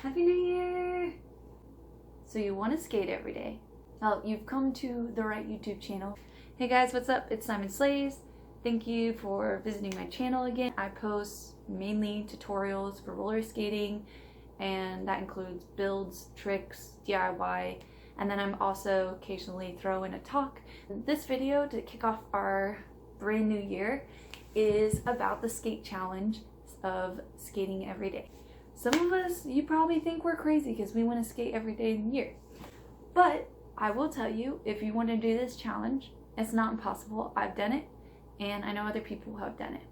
Happy New Year! So you want to skate every day. Well, you've come to the right YouTube channel. Hey guys, what's up? It's Simon Slays. Thank you for visiting my channel again. I post mainly tutorials for roller skating, and that includes builds, tricks, DIY, and then I'm also occasionally throw in a talk. This video, to kick off our brand new year, is about the skate challenge of skating every day. Some of us, you probably think we're crazy because we want to skate every day in the year. But I will tell you, if you want to do this challenge, it's not impossible. I've done it, and I know other people who have done it.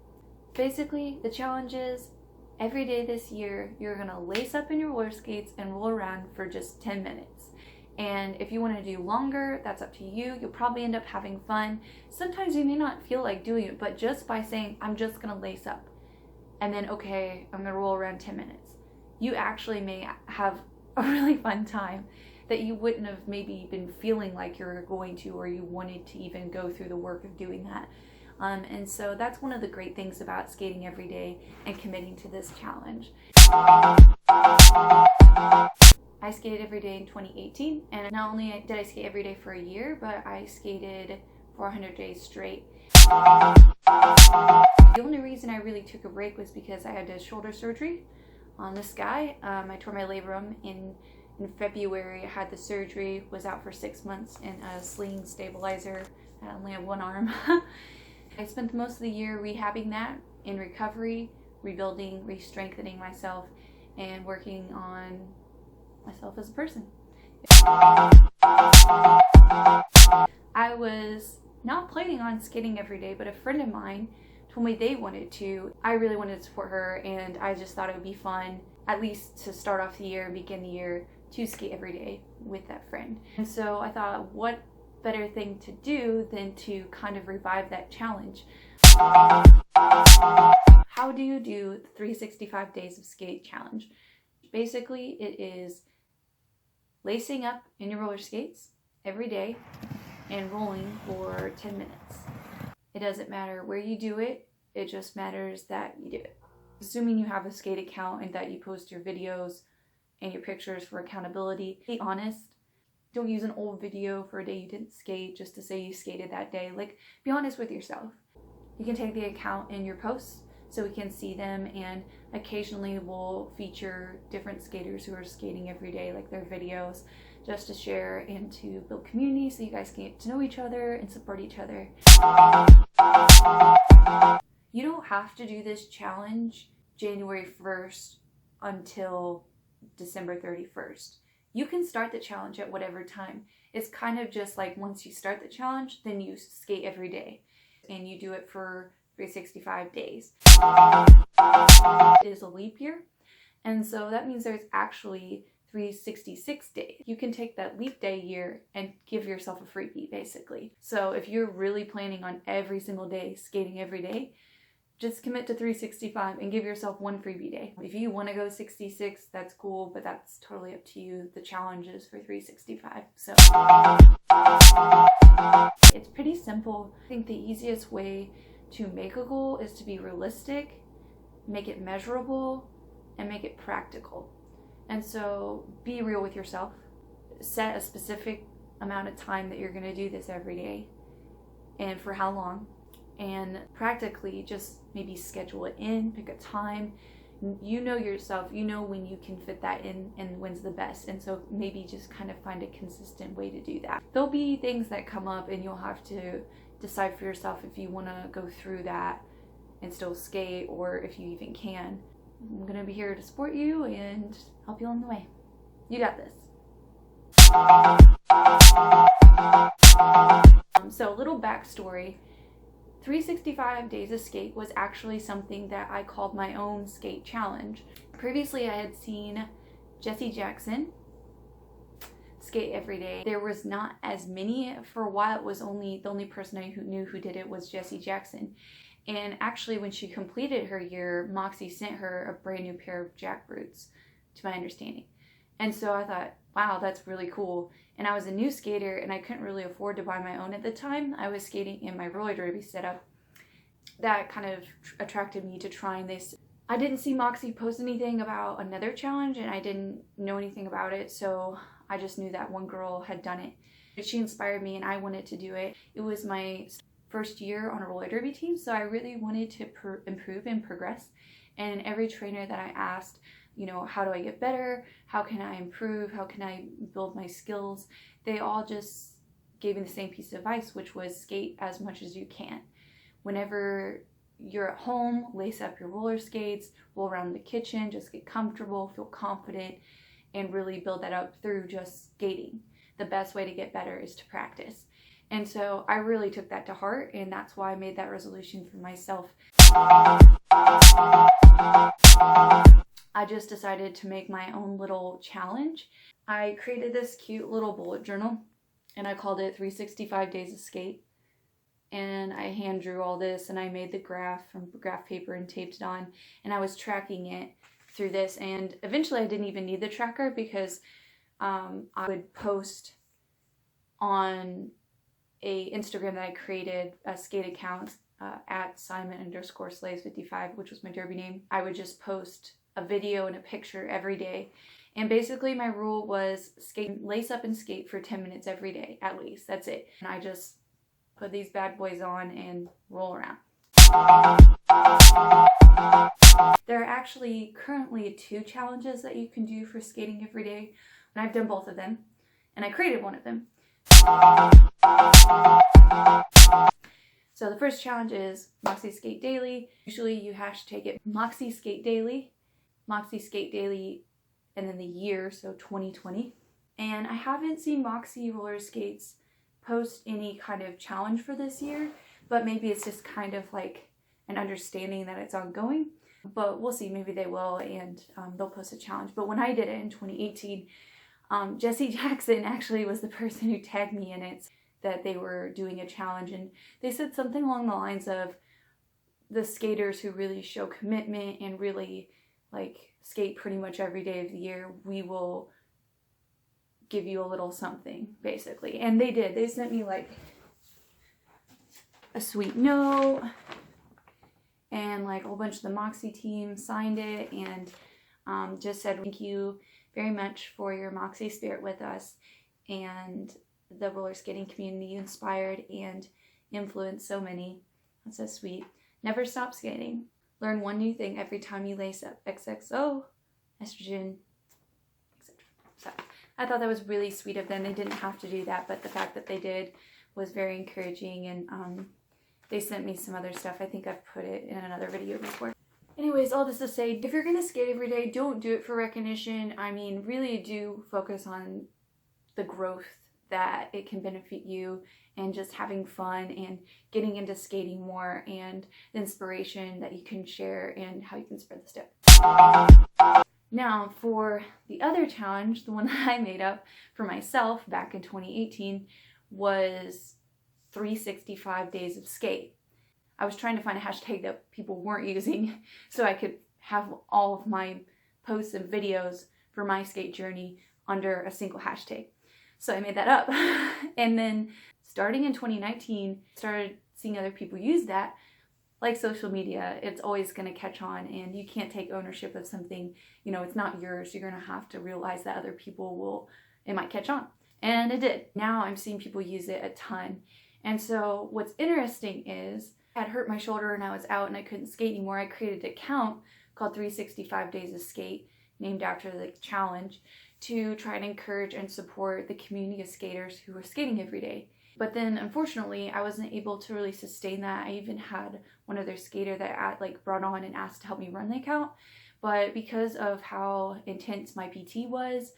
Basically, the challenge is every day this year, you're going to lace up in your roller skates and roll around for just 10 minutes. And if you want to do longer, that's up to you. You'll probably end up having fun. Sometimes you may not feel like doing it, but just by saying, I'm just going to lace up, and then, okay, I'm going to roll around 10 minutes, you actually may have a really fun time that you wouldn't have maybe been feeling like you're going to, or you wanted to even go through the work of doing that. And so that's one of the great things about skating every day and committing to this challenge. I skated every day in 2018, and not only did I skate every day for a year, but I skated 400 days straight. The only reason I really took a break was because I had a shoulder surgery on this guy. I tore my labrum in February. I had the surgery, was out for 6 months in a sling stabilizer. I only have one arm. I spent most of the year rehabbing that, in recovery, rebuilding, re-strengthening myself, and working on myself as a person. I was not planning on skating every day, but a friend of mine told me they wanted to. I really wanted to support her, and I just thought it would be fun, at least to start off the year, begin the year, to skate every day with that friend. And so I thought, what better thing to do than to kind of revive that challenge? How do you do the 365 days of skate challenge? Basically, it is lacing up in your roller skates every day and rolling for 10 minutes. It doesn't matter where you do it, it just matters that you do it. Assuming you have a skate account and that you post your videos and your pictures for accountability, be honest. Don't use an old video for a day you didn't skate just to say you skated that day. Like, be honest with yourself. You can take the account in your posts so we can see them, and occasionally we'll feature different skaters who are skating every day, like their videos, just to share and to build community so you guys can get to know each other and support each other. You don't have to do this challenge January 1st until December 31st. You can start the challenge at whatever time. It's kind of just like once you start the challenge, then you skate every day and you do it for 365 days. It is a leap year, and so that means there's actually 366 days. You can take that leap day year and give yourself a freebie, basically. So if you're really planning on every single day skating every day, just commit to 365 and give yourself one freebie day. If you want to go 66, that's cool, but that's totally up to you. The challenge is for 365. So it's pretty simple. I think the easiest way to make a goal is to be realistic, make it measurable, and make it practical. And so be real with yourself. Set a specific amount of time that you're going to do this every day, and for how long. And practically just maybe schedule it in, pick a time. You know yourself, you know when you can fit that in and when's the best. And so maybe just kind of find a consistent way to do that. There'll be things that come up and you'll have to decide for yourself if you want to go through that and still skate, or if you even can. I'm going to be here to support you and help you along the way. You got this. So a little backstory. 365 Days of Skate was actually something that I called my own skate challenge. Previously, I had seen Jesse Jackson skate every day. There was not as many. For a while, it was only the only person I knew who did it was Jesse Jackson. And actually, when she completed her year, Moxie sent her a brand new pair of jack boots, to my understanding. And so I thought, wow, that's really cool. And I was a new skater and I couldn't really afford to buy my own at the time. I was skating in my roller derby setup. That kind of attracted me to trying this I didn't see Moxie post anything about another challenge, and I didn't know anything about it, so I just knew that one girl had done it. She inspired me and I wanted to do it. It was my first year on a roller derby team, so I really wanted to improve and progress. And every trainer that I asked, you know, how do I get better? How can I improve? How can I build my skills? They all just gave me the same piece of advice, which was skate as much as you can. Whenever you're at home, lace up your roller skates, roll around the kitchen, just get comfortable, feel confident, and really build that up through just skating. The best way to get better is to practice. And so I really took that to heart, and that's why I made that resolution for myself. I just decided to make my own little challenge. I created this cute little bullet journal, and I called it 365 Days of Skate. And I hand drew all this, and I made the graph from graph paper and taped it on, and I was tracking it through this. And eventually I didn't even need the tracker, because I would post on a Instagram that I created, a skate account at Simon_Slays55, which was my derby name. I would just post a video and a picture every day. And basically my rule was skate, lace up and skate for 10 minutes every day, at least. That's it. And I just put these bad boys on and roll around. There are actually currently 2 challenges that you can do for skating every day, and I've done both of them, and I created one of them. So the first challenge is moxiskatedaily. Usually you hashtag it moxiskatedaily, moxiskatedaily, and then the year, so 2020. And I haven't seen Moxie roller skates post any kind of challenge for this year, but maybe it's just kind of like an understanding that it's ongoing. But we'll see, maybe they will, and they'll post a challenge. But when I did it in 2018, Jesse Jackson actually was the person who tagged me in it, that they were doing a challenge, and they said something along the lines of, the skaters who really show commitment and really like skate pretty much every day of the year, we will give you a little something, basically. And they did. They sent me like a sweet note, and like a whole bunch of the Moxie team signed it, and just said thank you very much for your Moxie spirit with us, and the roller skating community. You inspired and influenced so many. That's so sweet. Never stop skating. Learn one new thing every time you lace up. XXO, estrogen, etc. So I thought that was really sweet of them. They didn't have to do that, but the fact that they did was very encouraging, and they sent me some other stuff. I think I've put it in another video before. Anyways, all this to say, if you're gonna skate every day, don't do it for recognition. I mean, really do focus on the growth that it can benefit you, and just having fun and getting into skating more, and the inspiration that you can share and how you can spread the stick. Now, for the other challenge, the one that I made up for myself back in 2018 was 365 Days of Skate. I was trying to find a hashtag that people weren't using so I could have all of my posts and videos for my skate journey under a single hashtag. So I made that up. And then starting in 2019, started seeing other people use that. Like social media, it's always going to catch on, and you can't take ownership of something, you know, it's not yours. You're going to have to realize that other people it might catch on. And it did. Now I'm seeing people use it a ton. And so what's interesting is, I had hurt my shoulder and I was out and I couldn't skate anymore. I created an account called 365 Days of Skate, named after the challenge, to try and encourage and support the community of skaters who were skating every day. But then, unfortunately, I wasn't able to really sustain that. I even had one other skater that I brought on and asked to help me run the account. But because of how intense my PT was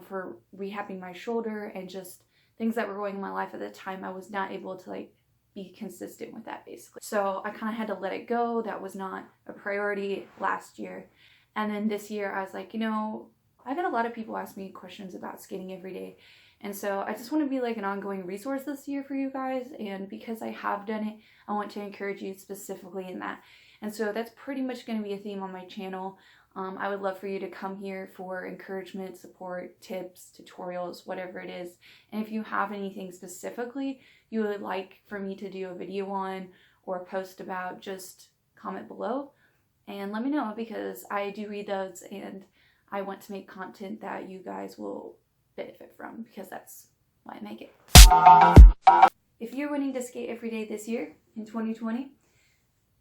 for rehabbing my shoulder and just things that were going in my life at the time, I was not able to be consistent with that, basically. So I kind of had to let it go. That was not a priority last year. And then this year, I was like, you know, I've had a lot of people ask me questions about skating every day. And so I just want to be an ongoing resource this year for you guys. And because I have done it, I want to encourage you specifically in that. And so that's pretty much going to be a theme on my channel. I would love for you to come here for encouragement, support, tips, tutorials, whatever it is. And if you have anything specifically you would like for me to do a video on or post about, just comment below and let me know, because I do read those and I want to make content that you guys will benefit from, because that's why I make it. If you're wanting to skate every day this year in 2020,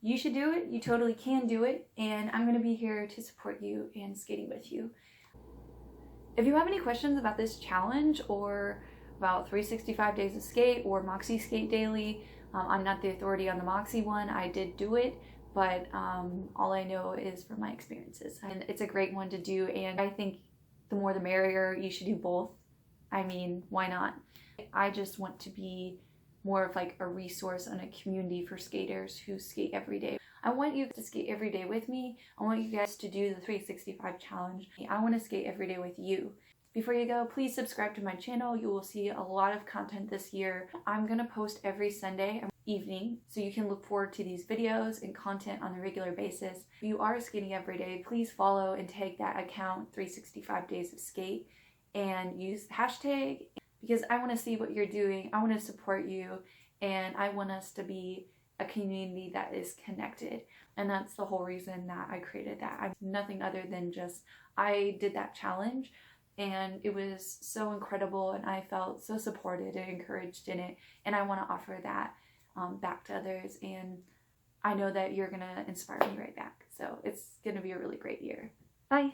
you should do it. You totally can do it, and I'm going to be here to support you and skating with you. If you have any questions about this challenge or about 365 days of skate or moxiskatedaily, I'm not the authority on the moxie one. I did do it, but all I know is from my experiences, and it's a great one to do, and I think the more the merrier. You should do both. I mean, why not? I just want to be more of like a resource and a community for skaters who skate every day. I want you to skate every day with me. I want you guys to do the 365 challenge. I want to skate every day with you. Before you go, please subscribe to my channel. You will see a lot of content this year. I'm going to post every Sunday evening, so you can look forward to these videos and content on a regular basis. If you are skating every day, please follow and tag that account 365 Days of Skate and use the hashtag, because I want to see what you're doing. I want to support you, and I want us to be a community that is connected. And that's the whole reason that I created that. I'm nothing other than just, I did that challenge and it was so incredible, and I felt so supported and encouraged in it, and I want to offer that back to others, and I know that you're gonna inspire me right back. So it's gonna be a really great year. Bye.